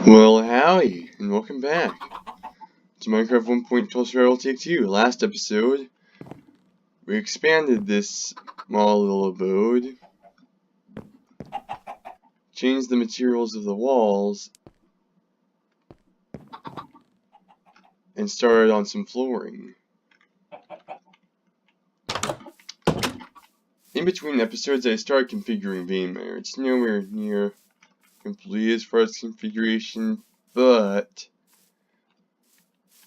Well, howdy, and welcome back to Minecraft 1.12 Survival Take 2. Last episode, we expanded this small little abode, changed the materials of the walls, and started on some flooring. In between episodes, I started configuring VMware. It's nowhere near complete as far as configuration, but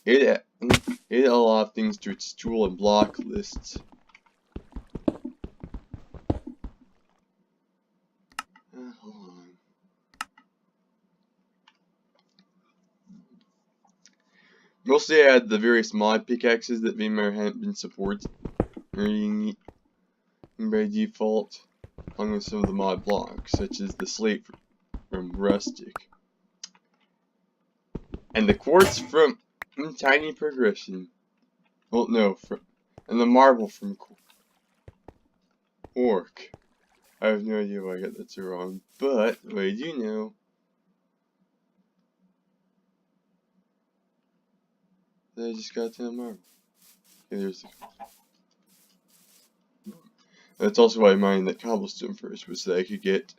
it added a lot of things to its tool and block lists. Hold on. Mostly I had the various mod pickaxes that VMware hadn't been supporting by default, along with some of the mod blocks, such as the slate from rustic. And the quartz from tiny progression. Well, no, and the marble from orc. I have no idea why I got that so wrong, but what I do know that I just got to the marble. Okay, there's the. That's also why I mined that cobblestone first, was so that I could get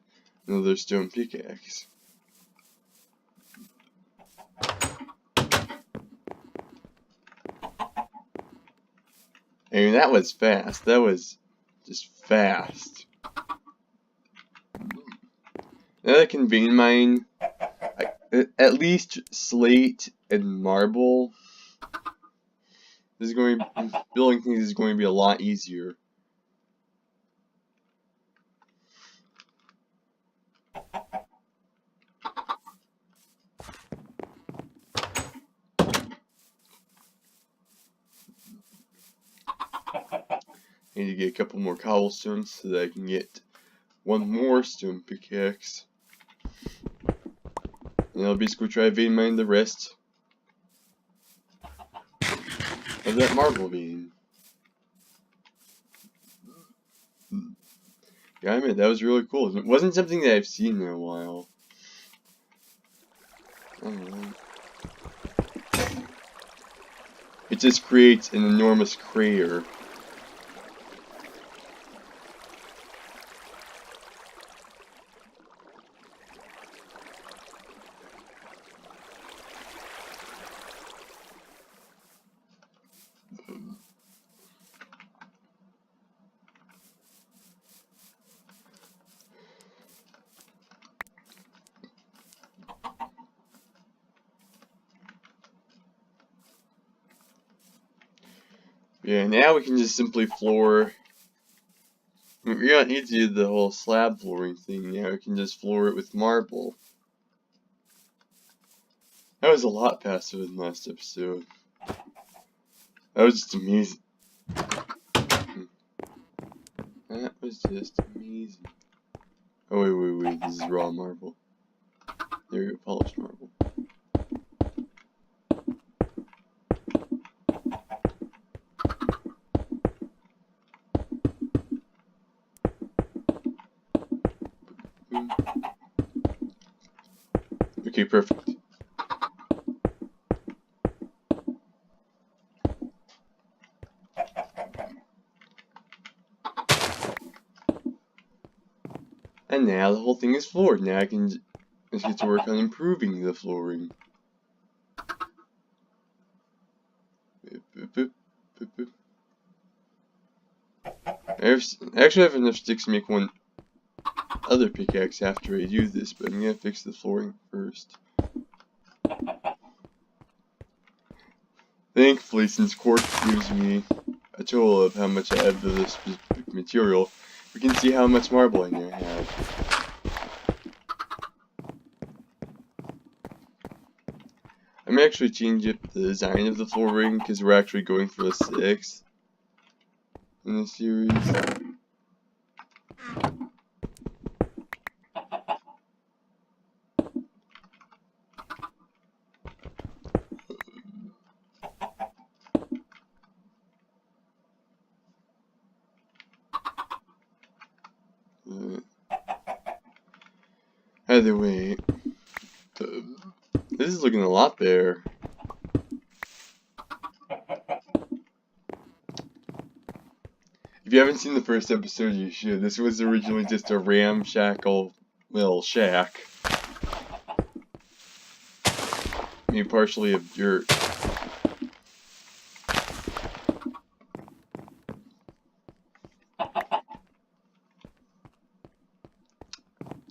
another stone pickaxe. I mean, that was fast. That was just fast. Now that I can vein mine at least slate and marble, building things is going to be a lot easier. I need to get a couple more cobblestones so that I can get one more stone pickaxe. And I'll basically try to vein mine the rest of that marble vein. Yeah, I admit, that was really cool. It wasn't something that I've seen in a while. I don't know. It just creates an enormous crater. Yeah, now we can just simply floor. We don't need to do the whole slab flooring thing now. We can just floor it with marble. That was a lot faster than last episode. That was just amazing. That was just amazing. Oh, wait. This is raw marble. There you go, polished marble. Okay, perfect. And now the whole thing is floored. Now I can just get to work on improving the flooring. I actually have enough sticks to make one other pickaxe after I do this, but I'm gonna fix the flooring first. Thankfully, since quartz gives me a total of how much I have of this specific material, we can see how much marble I now have. I'm actually changing up the design of the flooring because we're actually going for a 6 in this series. Either way, This is looking a lot better. If you haven't seen the first episode, you should. This was originally just a ramshackle little shack. Made partially of dirt.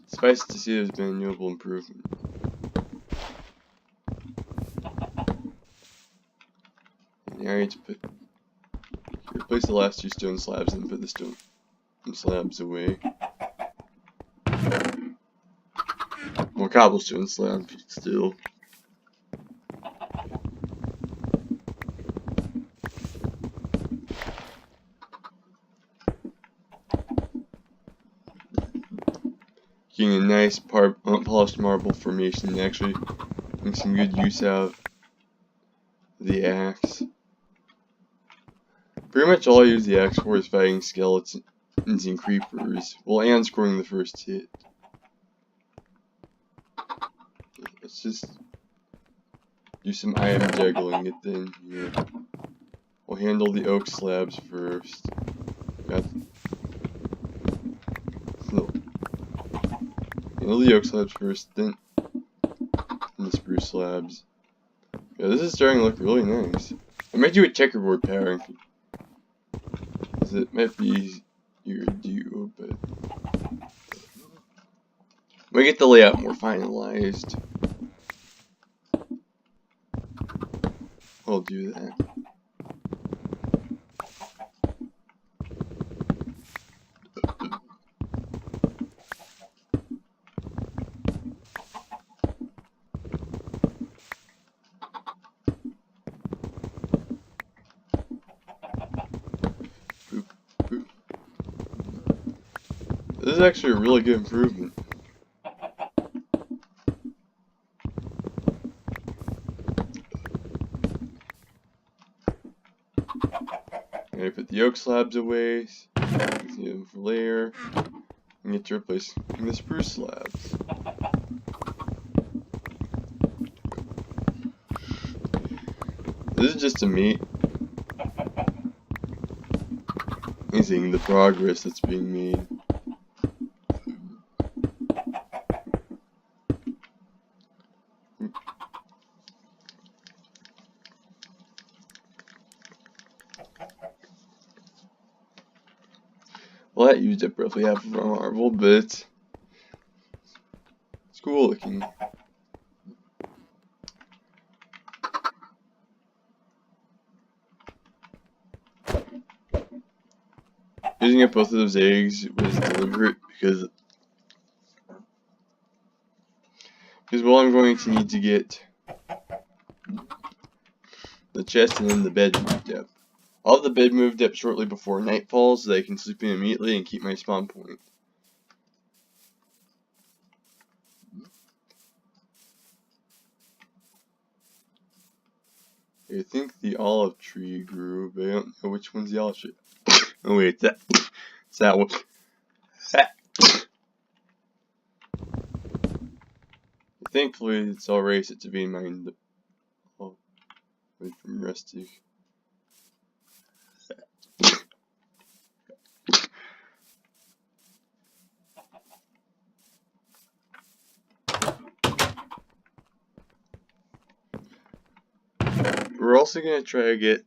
Suffice to see, there's been a notable improvement. Now I need to replace the last two stone slabs and put the stone slabs away. More cobblestone slabs, but still. Getting a nice polished marble formation and actually make some good use out of the axe. Pretty much all I use the axe for is fighting skeletons and creepers, well, and scoring the first hit. Let's just do some item juggling it then here. We'll handle the oak slabs first. Handle the oak slabs first, then the spruce slabs. Yeah, this is starting to look really nice. I might do a checkerboard pattern, because it might be easier to do, but when we get the layout more finalized, I'll do that. This is actually a really good improvement. I put the oak slabs away, see them for layer, and get to replace the spruce slabs. This is just amazing the progress that's being made. Well, that used up roughly half of our marble, but it's cool looking. Using up both of those eggs was deliberate because well, I'm going to need to get the chest and then the bed moved up. I'll have the bed moved up shortly before night falls so that I can sleep in immediately and keep my spawn point. I think the olive tree grew, but I don't know which one's the olive tree. Oh wait, it's that one. Thankfully, it's already set to be mined. Oh, wait from rustic. We're also going to try to get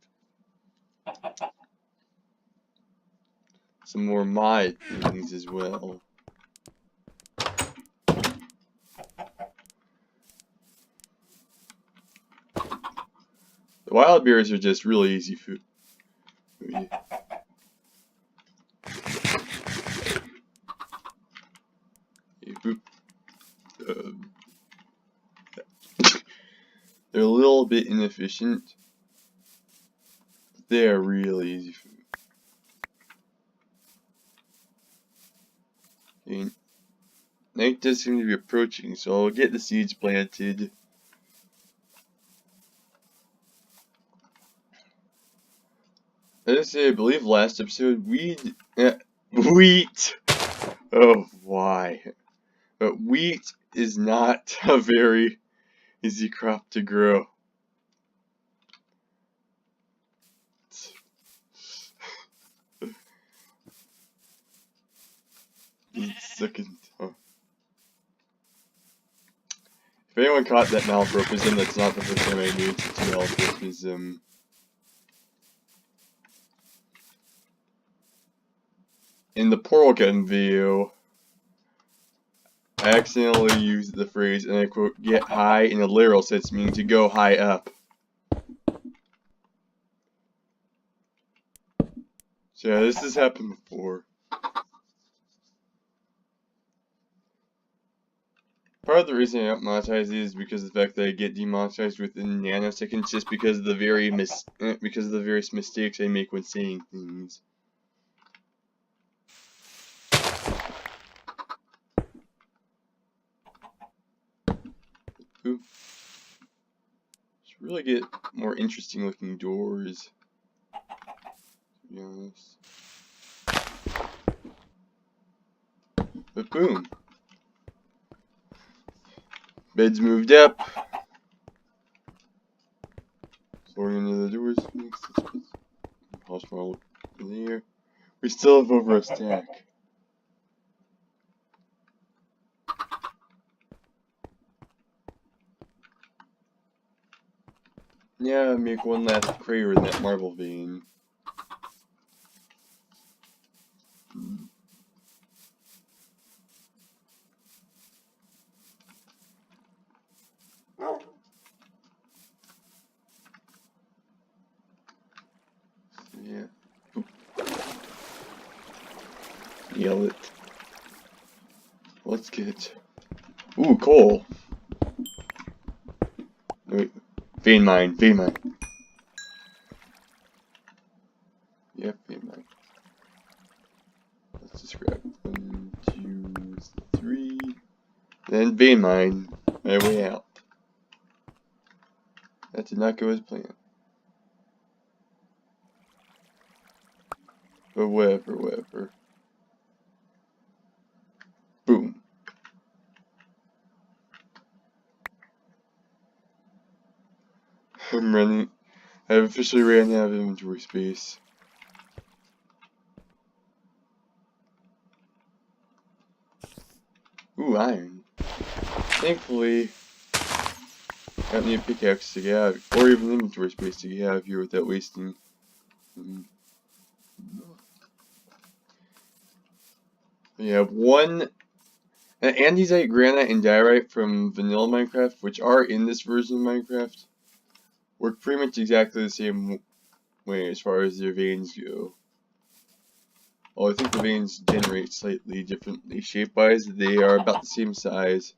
some more mod things as well. The wild berries are just really easy food. They're a little bit inefficient, but they are really easy food. Okay. Night does seem to be approaching, so I'll get the seeds planted. As I believe last episode, wheat. Oh, why? But wheat is not a very easy crop to grow. Second, huh. If anyone caught that malapropism, that's not the first time I knew it's malapropism. In the portal gun video, I accidentally used the phrase, and I quote, "get high" in a literal sense, meaning to go high up. So yeah, this has happened before. Part of the reason I don't monetize these is because of the fact that I get demonetized within nanoseconds, just because of the various mistakes I make when saying things. Ooh. Should really get more interesting looking doors, to be honest. But boom. Bed's moved up. Flooring into the doors. House model in there. We still have over a stack. Yeah, make one last crater in that marble vein. Yeah. Yell it. Let's get. Ooh, coal. Wait. Vein mine. Vein mine. Yep, vein mine. Let's just grab 1, 2, 3. Then vein mine. My way out. That did not go as planned. But whatever. Boom. I'm running. I've officially ran out of inventory space. Ooh, iron. Thankfully, I don't need a pickaxe to get out, or even inventory space to get out of here without wasting. We have one andesite, granite, and diorite from vanilla Minecraft, which are in this version of Minecraft, work pretty much exactly the same way as far as their veins go. Well, I think the veins generate slightly differently shape-wise. They are about the same size.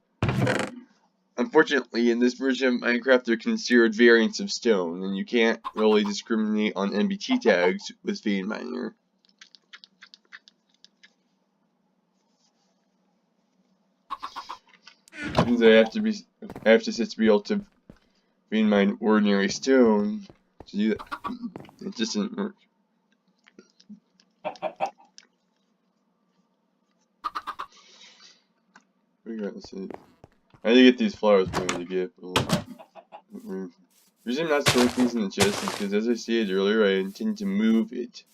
Unfortunately, in this version of Minecraft, they're considered variants of stone, and you can't really discriminate on NBT tags with Vein Miner. Since I have to sit to be able to vein mine ordinary stone to do that. It just didn't work. Regardless, I need to get these flowers planted to get. The reason I'm not storing things in the chest is because, as I stated earlier, I intend to move it.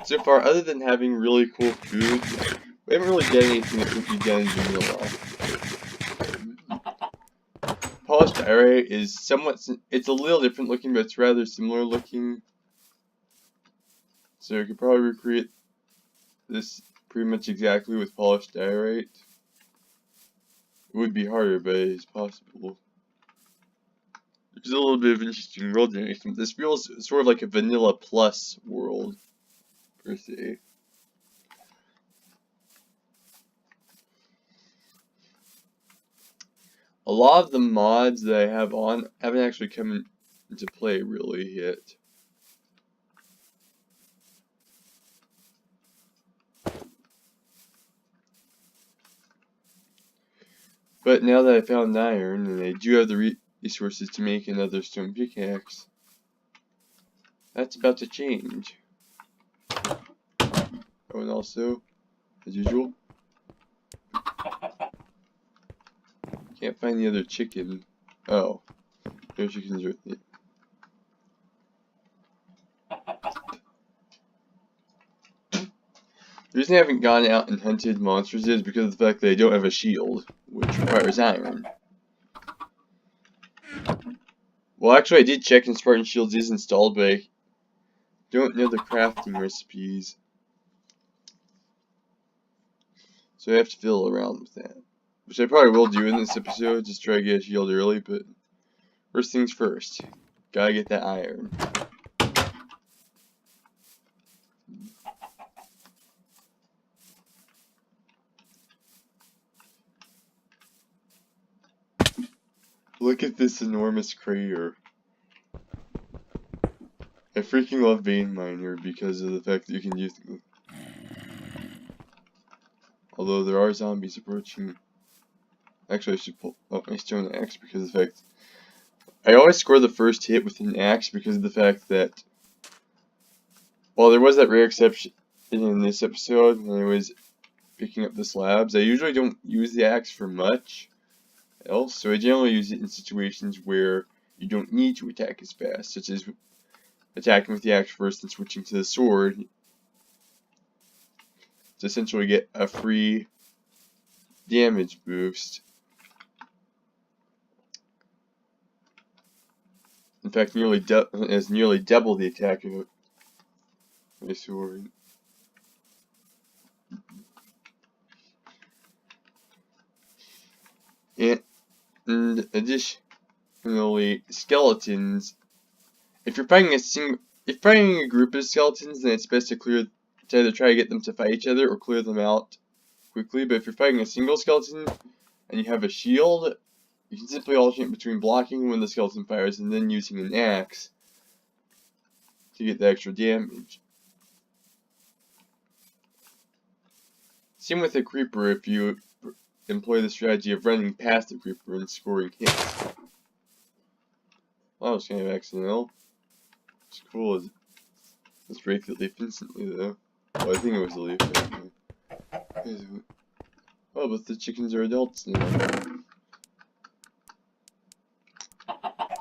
So far, other than having really cool food, we haven't really done anything that would be done in vanilla. Polished diorite is it's a little different looking, but it's rather similar looking. So I could probably recreate this pretty much exactly with polished diorite. It would be harder, but it is possible. There's a little bit of interesting world generation. This feels sort of like a vanilla plus world, per se. A lot of the mods that I have on haven't actually come into play really yet. But now that I found iron, and I do have the resources to make another stone pickaxe, that's about to change. Oh, and also, as usual, can't find the other chicken. Oh, no chickens right there. The reason I haven't gone out and hunted monsters is because of the fact that I don't have a shield, which requires iron. Well, actually, I did check and Spartan Shields is installed, but I don't know the crafting recipes. So I have to fiddle around with that. Which I probably will do in this episode, just try to get a shield early, but first things first. Gotta get that iron. Look at this enormous crater. I freaking love Vein Miner because of the fact that you can use... Although there are zombies approaching. Actually, I should pull out my stone axe because of the fact... I always score the first hit with an axe because of the fact that... While there was that rare exception in this episode when I was picking up the slabs, I usually don't use the axe for much else, so I generally use it in situations where you don't need to attack as fast, such as attacking with the axe first and switching to the sword to essentially get a free damage boost. In fact, nearly double the attack of my sword. And additionally, skeletons. If you're fighting a group of skeletons, then it's best to either try to get them to fight each other or clear them out quickly. But if you're fighting a single skeleton and you have a shield, you can simply alternate between blocking when the skeleton fires and then using an axe to get the extra damage. Same with a creeper if you employ the strategy of running past the creeper and scoring hits. Well, that was kind of accidental. It's cool as let's break the leaf instantly though. Well, I think it was a leaf. Oh, but the chickens are adults now.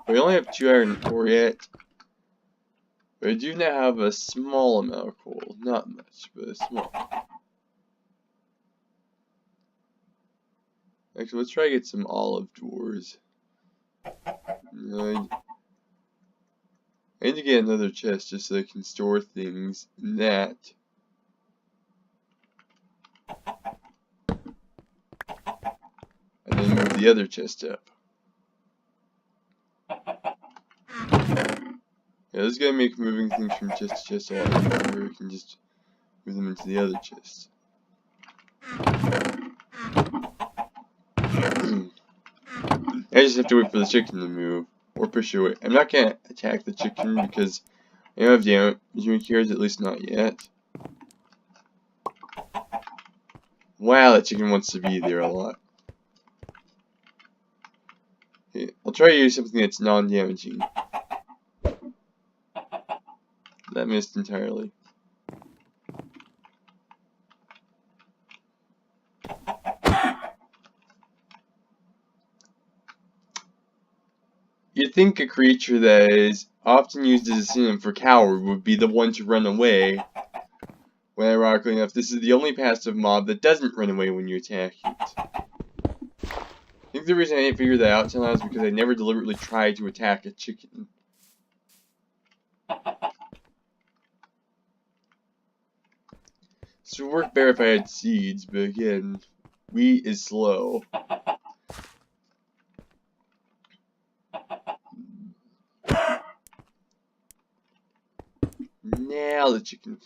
We only have 2 iron ore yet. But I do now have a small amount of coal. Not much, but a small. Actually, let's try to get some olive doors. I need to get another chest just so I can store things in that. And then move the other chest up. Yeah, this is gonna make moving things from chest to chest a lot easier. We can just move them into the other chest. I just have to wait for the chicken to move, or push away. I'm not gonna attack the chicken because I don't have damage cures, at least not yet. Wow, that chicken wants to be there a lot. Okay, I'll try to use something that's non-damaging. That missed entirely. You'd think a creature that is often used as a synonym for coward would be the one to run away. When ironically enough, this is the only passive mob that doesn't run away when you attack it. I think the reason I didn't figure that out until now is because I never deliberately tried to attack a chicken. This would work better if I had seeds, but again, wheat is slow. Now the chicken.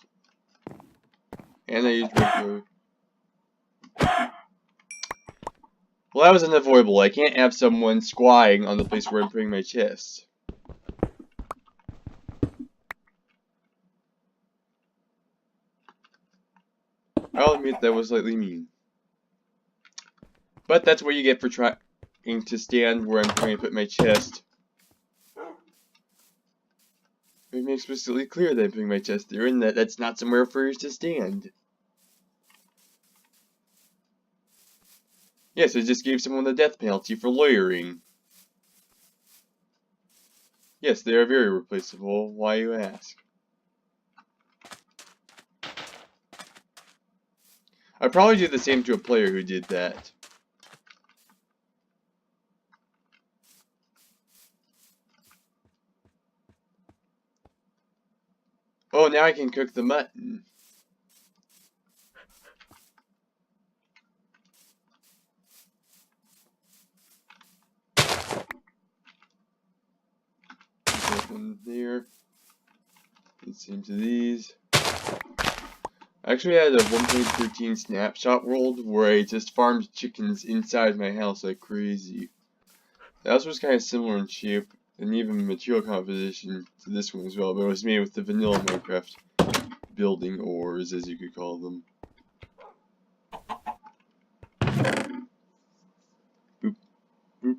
And I used regular. Well, that was unavoidable. I can't have someone squatting on the place where I'm putting my chest. I'll admit that was slightly mean. But that's what you get for trying to stand where I'm trying to put my chest. It makes explicitly clear that I'm putting my chest there and that that's not somewhere for you to stand. Yes, I just gave someone the death penalty for lawyering. Yes, they are very replaceable. Why, you ask? I'd probably do the same to a player who did that. Oh, now I can cook the mutton. Open there. The same to these. I actually had a 1.13 snapshot world where I just farmed chickens inside my house like crazy. That was kind of similar in shape and even material composition to this one as well, but it was made with the vanilla Minecraft building ores, as you could call them. Boop, boop.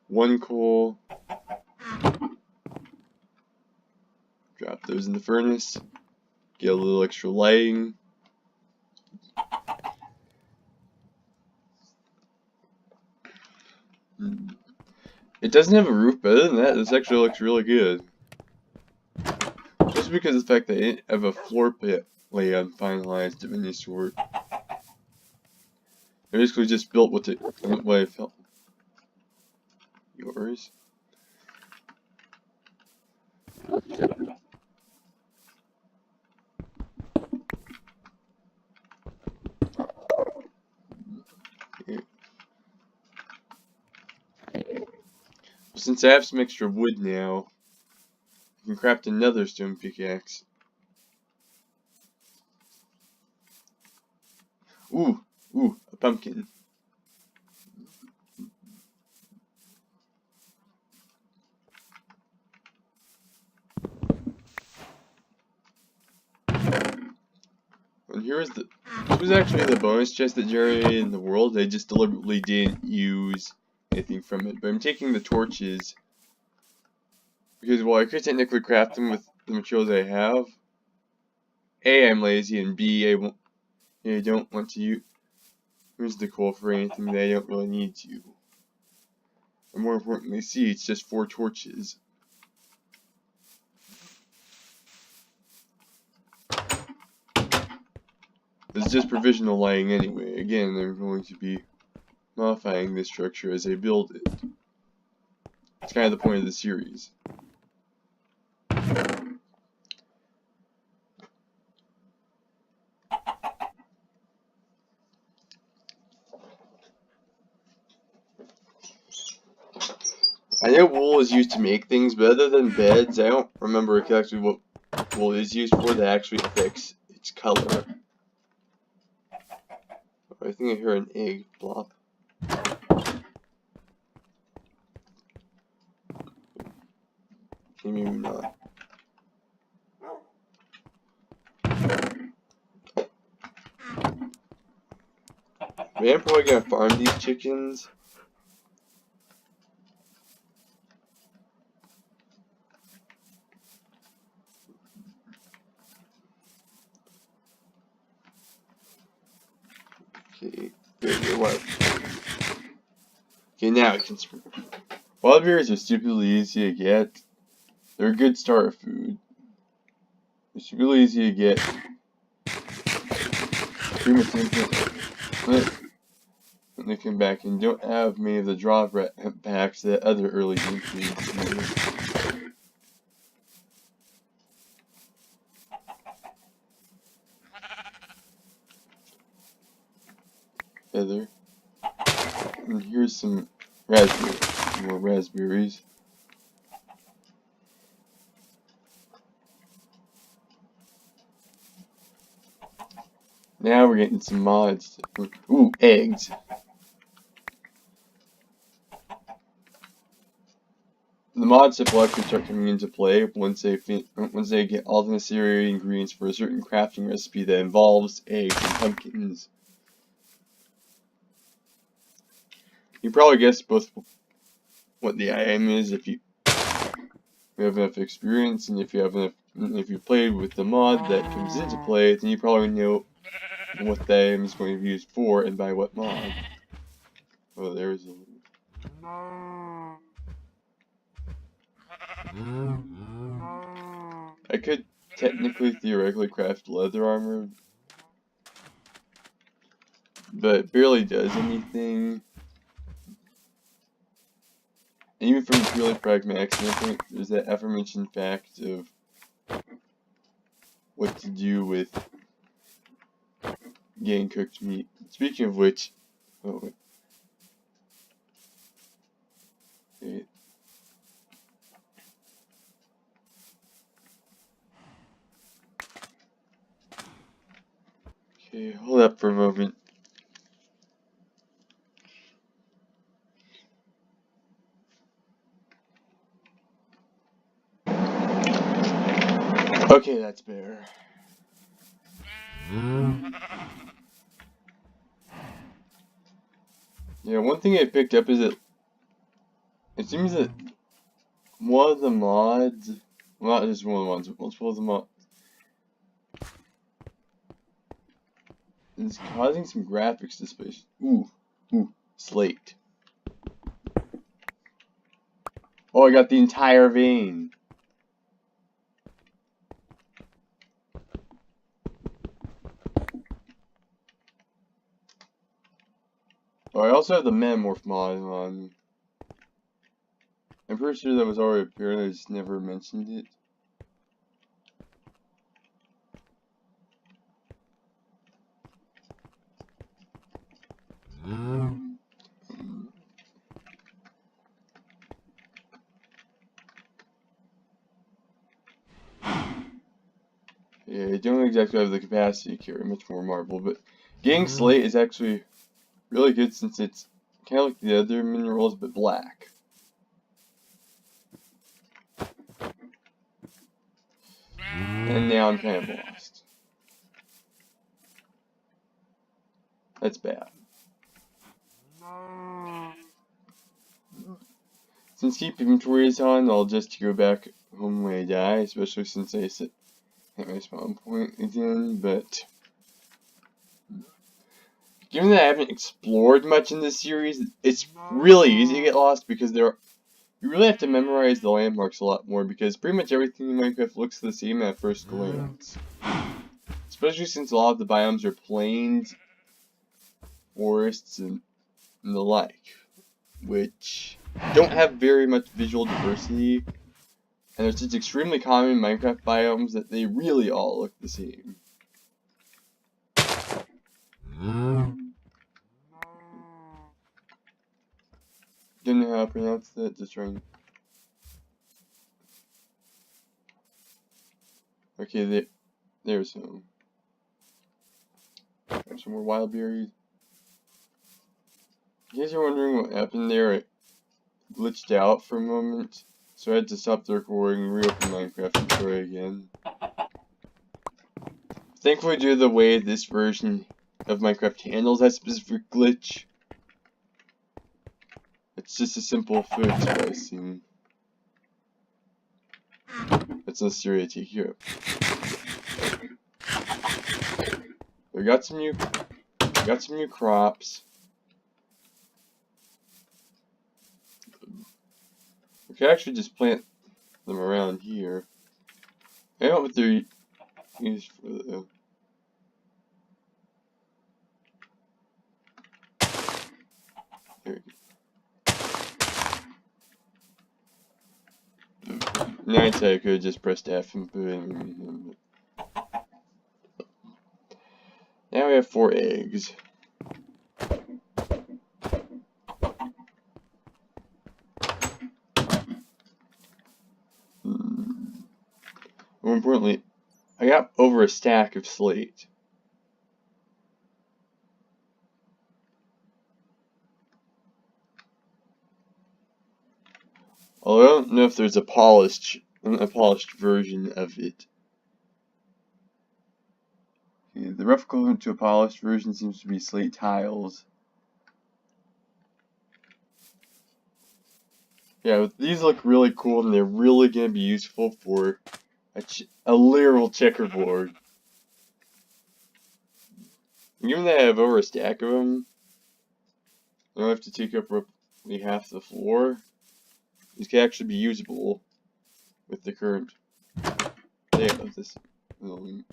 One coal. Drop those in the furnace. Get a little extra lighting. It doesn't have a roof, but other than that, this actually looks really good. Just because of the fact that I didn't have a floor pit layout finalized of any sort. I basically just built what I felt. Yours? Here. Since I have some extra wood now, I can craft another stone pickaxe. Ooh, a pumpkin. And this was actually the bonus chest that generated in the world. I just deliberately didn't use anything from it. But I'm taking the torches because while I could technically craft them with the materials I have, A, I'm lazy, and B, I don't want to use the coal for anything that I don't really need to. And more importantly, C, it's just 4 torches. It's just provisional lighting anyway. Again, I'm going to be modifying this structure as I build it. It's kind of the point of the series. I know wool is used to make things, but other than beds, I don't remember exactly what wool is used for that actually affects its color. I think I hear an egg plop. Maybe not. Man, I'm probably gonna farm these chickens. Okay, okay, now I can spread. Wild berries are stupidly easy to get. They're a good starter food. It's really easy to get. Pretty much infinite. When they come back and don't have many of the drawbacks that other early game foods do. Feather. And here's some raspberries. More raspberries. Now we're getting some mods. Ooh, eggs. The mods will actually start coming into play once they get all the necessary ingredients for a certain crafting recipe that involves eggs and pumpkins. You probably guessed both what the item is if you have enough experience, and if you played with the mod that comes into play, then you probably know what that item is going to be used for and by what mod. Oh, there's a... I could technically, theoretically craft leather armor, but it barely does anything. And even from a purely pragmatic standpoint, there's that aforementioned fact of what to do with getting cooked meat. Speaking of which, oh wait. Wait. Okay, hold up for a moment. Okay, that's better. Yeah, one thing I picked up is that it seems that one of the mods, well, not just one of the mods, but multiple of the mods, is causing some graphics displays. Ooh, slate. Oh, I got the entire vein. Oh, I also have the Metamorph mod on. I'm pretty sure that was already appearing, I just never mentioned it. Yeah, I don't exactly have the capacity to carry much more marble, but getting slate is actually really good since it's kind of like the other minerals, but black. And now I'm kind of lost. That's bad. Since keep inventory is on, I'll just go back home when I die, especially since I sit at my spawn point again, but given that I haven't explored much in this series, it's really easy to get lost because you really have to memorize the landmarks a lot more because pretty much everything in Minecraft looks the same at first glance. Especially since a lot of the biomes are plains, forests, and the like, which don't have very much visual diversity, and it's just extremely common in Minecraft biomes that they really all look the same. Don't know how to pronounce that, just trying. Okay, there's some. There's some more wild berries. In case you're wondering what happened there, it glitched out for a moment, so I had to stop the recording, reopen Minecraft, and try again. Thankfully, due to the way this version of Minecraft handles that specific glitch, it's just a simple food splicing. That's necessary to take care of. We got some new crops. We could actually just plant them around here. I don't know what they're used for though. There we go. Now I could have just pressed F and put it in. Now we have 4 eggs. More importantly, I got over a stack of slate. Although I don't know if there's a polished version of it. Okay, the rough equivalent to a polished version seems to be slate tiles. Yeah, these look really cool and they're really going to be useful for a literal checkerboard. Given that I have over a stack of them, I don't have to take up roughly half the floor. These can actually be usable with the current layout of this building.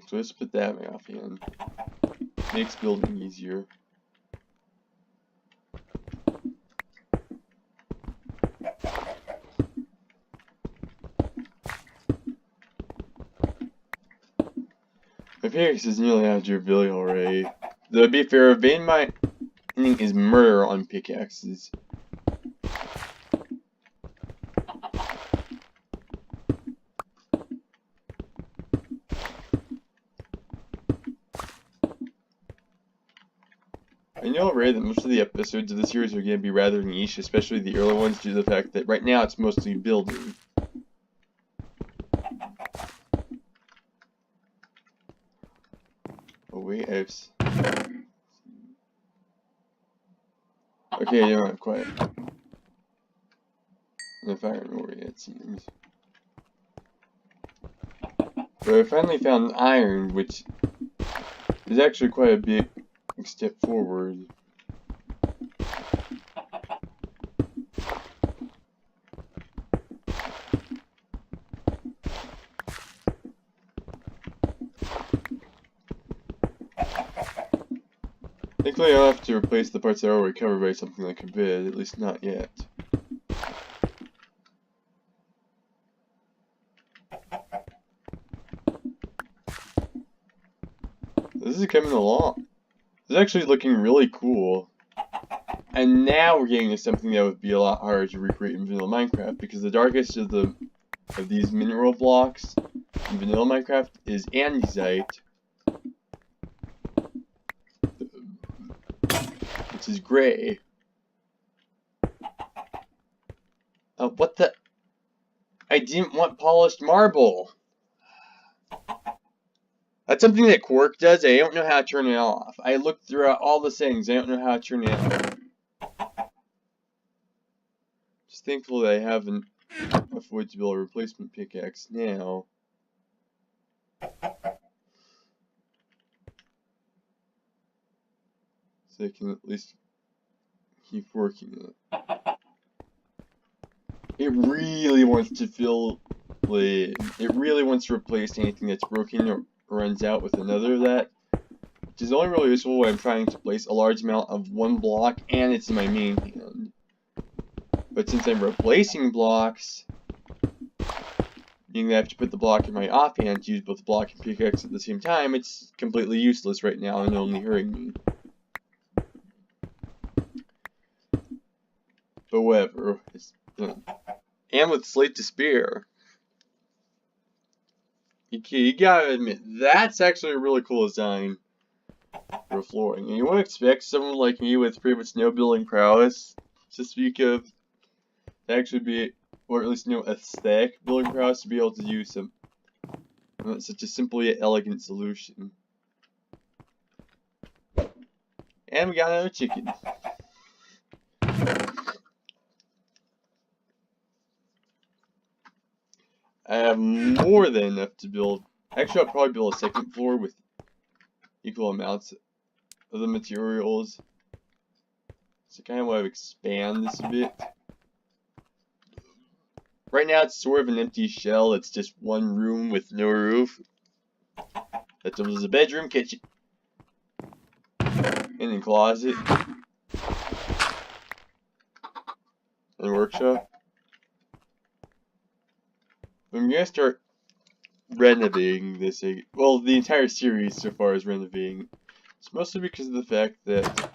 So let's put that in my offhand. Makes building easier. My pickaxe is nearly out of durability already. Though to be fair, vein mining is murder on pickaxes. I know already that most of the episodes of the series are going to be rather niche, especially the early ones, due to the fact that right now it's mostly building. Oh wait, okay, you're not quiet. I'm firing over yet, it seems. But I finally found iron, which is actually quite a big step forward. Thankfully, I don't have to replace the parts that are already covered by something like a bed, at least not yet. This is coming along. This is actually looking really cool. And now we're getting to something that would be a lot harder to recreate in vanilla Minecraft, because the darkest of these mineral blocks in vanilla Minecraft is andesite, which is gray. What the? I didn't want polished marble. That's something that Quark does. I don't know how to turn it off. I looked throughout all the settings. I don't know how to turn it off. Just thankful that I have enough wood to build a replacement pickaxe now. So I can at least keep working it. It really wants to fill it. It really wants to replace anything that's broken or runs out with another of that. Which is only really useful when I'm trying to place a large amount of one block and it's in my main hand. But since I'm replacing blocks, meaning that I have to put the block in my offhand to use both block and pickaxe at the same time, it's completely useless right now and only hurting me. But whatever, it's done. And with slate to spare. You gotta admit, that's actually a really cool design for flooring. And you wouldn't expect someone like me with pretty much no building prowess to speak of to actually be, or at least no aesthetic building prowess, to be able to use such a simple yet elegant solution. And we got another chicken. I have more than enough to build. Actually, I'll probably build a second floor with equal amounts of the materials. So I kind of want to expand this a bit. Right now it's sort of an empty shell. It's just one room with no roof. That doubles as a bedroom, kitchen, and a closet, and workshop. I'm gonna start renovating this. Well, the entire series so far is renovating. It's mostly because of the fact that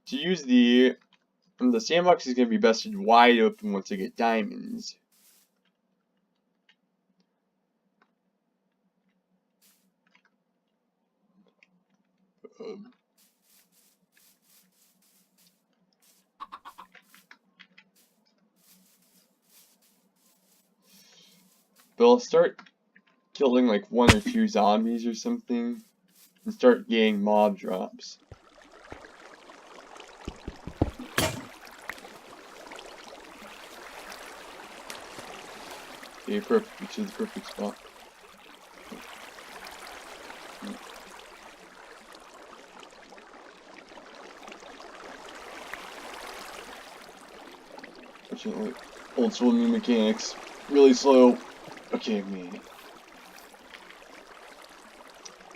to use the sandbox is going to be busted wide open once I get diamonds. But I'll start killing like 1 or 2 zombies or something and start getting mob drops. Okay, perfect. We chose the perfect spot. Fortunately, old school new mechanics. Really slow. Okay, man.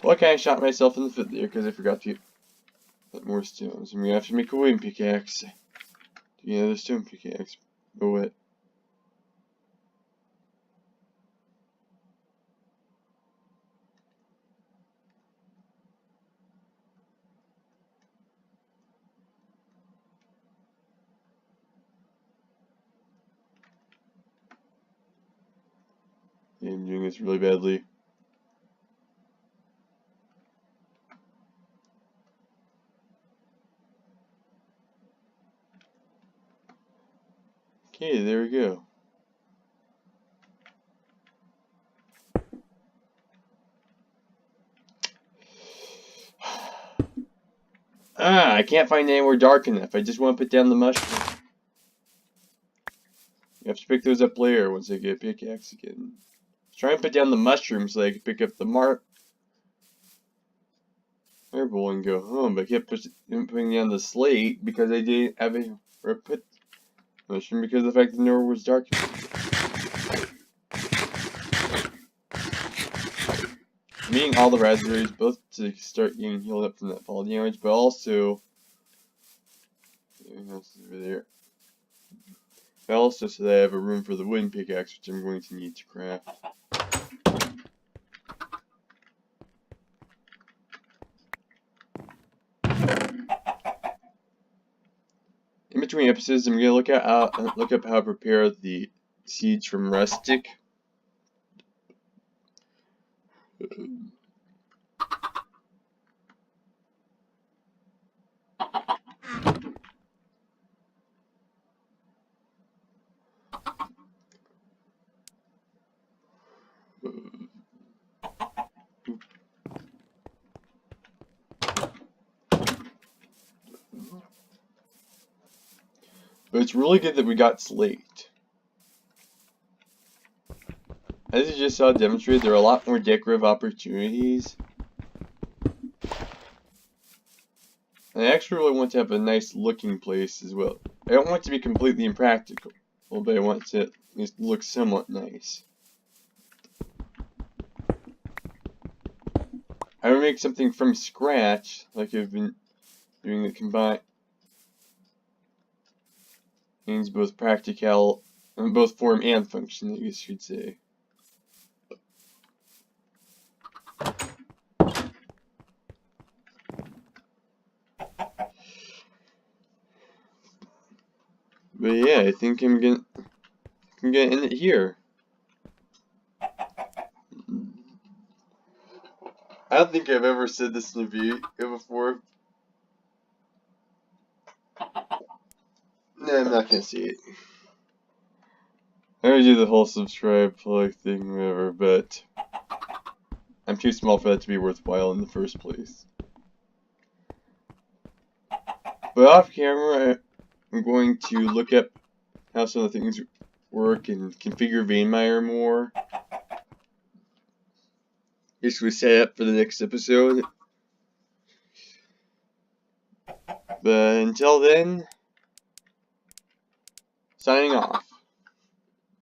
Well, I kind of shot myself in the foot there because I forgot to put more stones. I'm gonna have to make a wooden pickaxe. Yeah, the stone pickaxe. Oh, what? Yeah, I'm doing this really badly. Okay, there we go. I can't find anywhere dark enough. I just want to put down the mushroom. You have to pick those up later once I get a pickaxe again. Try and put down the mushroom so I can pick up the marble and go home, but I kept putting down the slate because I didn't have a put mushroom because of the fact that nowhere was dark enough. I'm eating all the raspberries, both to start getting healed up from that fall damage, but also over there. But also so that I have a room for the wooden pickaxe, which I'm going to need to craft. In between episodes, I'm gonna look up how to prepare the seeds from rustic. But it's really good that we got slate. As you just saw demonstrated, there are a lot more decorative opportunities. And I actually really want to have a nice looking place as well. I don't want it to be completely impractical, but I want it to at least look somewhat nice. I would make something from scratch, like I've been doing the combined. Means both practical, both form and function, I guess you'd say. But yeah, I think I'm gonna end it here. I don't think I've ever said this in a video before. No, I'm not gonna say it. I would do the whole subscribe, like thing, whatever, but I'm too small for that to be worthwhile in the first place. But off camera, I'm going to look up how some of the things work and configure VeinMiner more. Basically set up for the next episode. But until then, signing off.